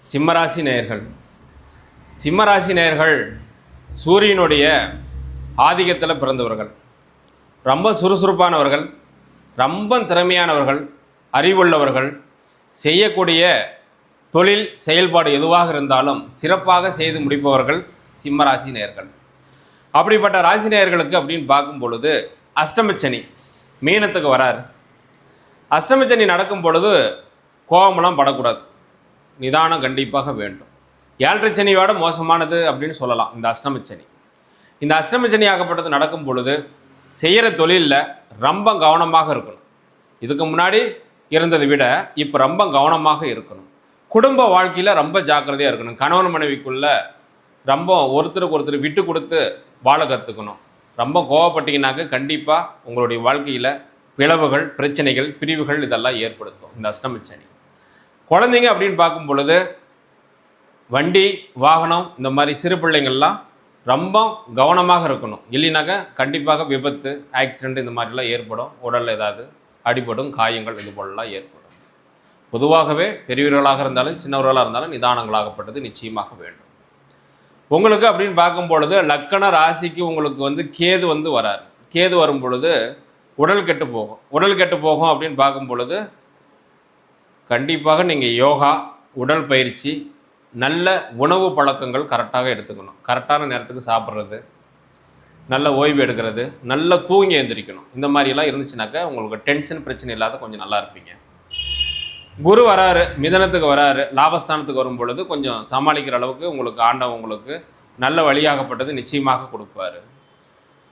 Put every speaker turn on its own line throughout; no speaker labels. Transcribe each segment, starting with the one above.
சிம்மராசி நேயர்கள். சிம்மராசி நேயர்கள் சூரியனுடைய ஆதிக்கத்தில் பிறந்தவர்கள். ரொம்ப சுறுசுறுப்பானவர்கள், ரொம்ப திறமையானவர்கள், அறிவுள்ளவர்கள். செய்யக்கூடிய தொழில் செயல்பாடு எதுவாக இருந்தாலும் சிறப்பாக செய்து முடிப்பவர்கள் சிம்மராசி நேயர்கள். அப்படிப்பட்ட ராசி நேயர்களுக்கு அப்படின்னு பார்க்கும் பொழுது அஷ்டமச்சனி மீனத்துக்கு வராரு. அஷ்டமச்சனி நடக்கும் பொழுது கோபமெல்லாம் படக்கூடாது, நிதானம் கண்டிப்பாக வேண்டும். ஏழரை சனியோட மோசமானது அப்படின்னு சொல்லலாம் இந்த அஷ்டமச்சனி. இந்த அஷ்டமச்சனி ஆகப்பட்டது நடக்கும் பொழுது செய்கிற தொழிலில் ரொம்ப கவனமாக இருக்கணும். இதுக்கு முன்னாடி இருந்ததை விட இப்போ ரொம்ப கவனமாக இருக்கணும். குடும்ப வாழ்க்கையில் ரொம்ப ஜாக்கிரதையாக இருக்கணும். கணவன் மனைவிக்குள்ள ரொம்ப ஒருத்தருக்கு ஒருத்தர் விட்டு கொடுத்து வாழ கற்றுக்கணும். ரொம்ப கோவப்பட்டீங்கன்னாக்க கண்டிப்பாக உங்களுடைய வாழ்க்கையில் பிளவுகள், பிரச்சனைகள், பிரிவுகள் இதெல்லாம் ஏற்படுத்தும் இந்த அஷ்டமச்சனி. குழந்தைங்க அப்படின்னு பார்க்கும் பொழுது வண்டி வாகனம் இந்த மாதிரி சிறு பிள்ளைங்கள்லாம் ரொம்ப கவனமாக இருக்கணும். இல்லைனாக்கா கண்டிப்பாக விபத்து, ஆக்சிடெண்ட் இந்த மாதிரிலாம் ஏற்படும். உடலில் ஏதாவது அடிபடும், காயங்கள் இது போலலாம் ஏற்படும். பொதுவாகவே பெரியவர்களாக இருந்தாலும் சின்னவர்களாக இருந்தாலும் நிதானங்களாகப்பட்டது நிச்சயமாக வேண்டும். உங்களுக்கு அப்படின்னு பார்க்கும் பொழுது லக்கண ராசிக்கு உங்களுக்கு கேது வராரு. கேது வரும் பொழுது உடல் கெட்டு போகும். உடல் கெட்டு போகும் அப்படின்னு பார்க்கும் பொழுது கண்டிப்பாக நீங்கள் யோகா, உடல் பயிற்சி, நல்ல உணவு பழக்கங்கள் கரெக்டாக எடுத்துக்கணும். கரெக்டான நேரத்துக்கு சாப்பிட்றது, நல்ல ஓய்வு எடுக்கிறது, நல்லா தூங்கி எழுந்திரிக்கணும். இந்த மாதிரிலாம் இருந்துச்சுனாக்கா உங்களுக்கு டென்ஷன் பிரச்சனை இல்லாத கொஞ்சம் நல்லா இருப்பீங்க. குரு வராரு, மிதனத்துக்கு வராரு, லாபஸ்தானத்துக்கு வரும் பொழுது கொஞ்சம் சமாளிக்கிற அளவுக்கு உங்களுக்கு ஆண்டவன் உங்களுக்கு நல்ல வழியாகப்பட்டது நிச்சயமாக கொடுப்பாரு.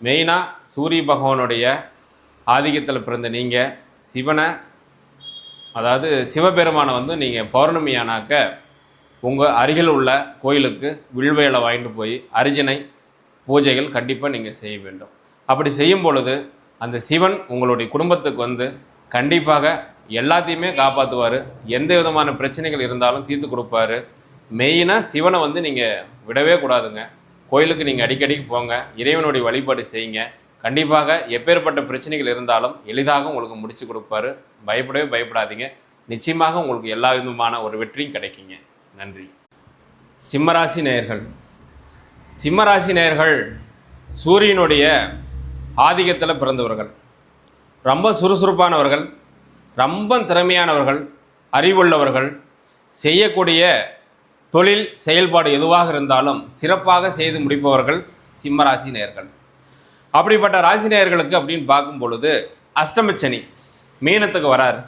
மெயினாக சூரிய பகவானுடைய ஆதிக்கத்தில் பிறந்த நீங்கள் சிவனை, அதாவது சிவபெருமானை நீங்கள் பௌர்ணமியானாக்க உங்கள் அருகில் உள்ள கோயிலுக்கு வில்வேலை வாங்கிட்டு போய் அர்ச்சனை பூஜைகள் கண்டிப்பாக நீங்கள் செய்ய வேண்டும். அப்படி செய்யும் பொழுது அந்த சிவன் உங்களுடைய குடும்பத்துக்கு கண்டிப்பாக எல்லாத்தையுமே காப்பாற்றுவார். எந்த விதமான பிரச்சனைகள் இருந்தாலும் தீர்த்து கொடுப்பாரு. மெயினாக சிவனை நீங்கள் விடவே கூடாதுங்க. கோயிலுக்கு நீங்கள் அடிக்கடிக்கு போங்க, இறைவனுடைய வழிபாடு செய்யுங்க. கண்டிப்பாக எப்பேற்பட்ட பிரச்சனைகள் இருந்தாலும் எளிதாக உங்களுக்கு முடிச்சு கொடுப்பாரு. பயப்படவே பயப்படாதீங்க. நிச்சயமாக உங்களுக்கு எல்லா விதமான ஒரு வெற்றியும் கிடைக்குங்க. நன்றி. சிம்மராசி நேயர்கள். சிம்மராசி நேயர்கள் சூரியனுடைய ஆதிக்கத்தில் பிறந்தவர்கள். ரொம்ப சுறுசுறுப்பானவர்கள், ரொம்ப திறமையானவர்கள், அறிவுள்ளவர்கள். செய்யக்கூடிய தொழில் செயல்பாடு எதுவாக இருந்தாலும் சிறப்பாக செய்து முடிப்பவர்கள் சிம்மராசி நேயர்கள். அப்படிப்பட்ட ராசி நேயர்களுக்கு அப்படின்னு பார்க்கும் பொழுது அஷ்டமச்சனி மீனத்துக்கு வராரு.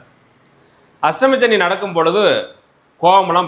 அஷ்டமச்சனி நடக்கும் பொழுது கோபமெல்லாம்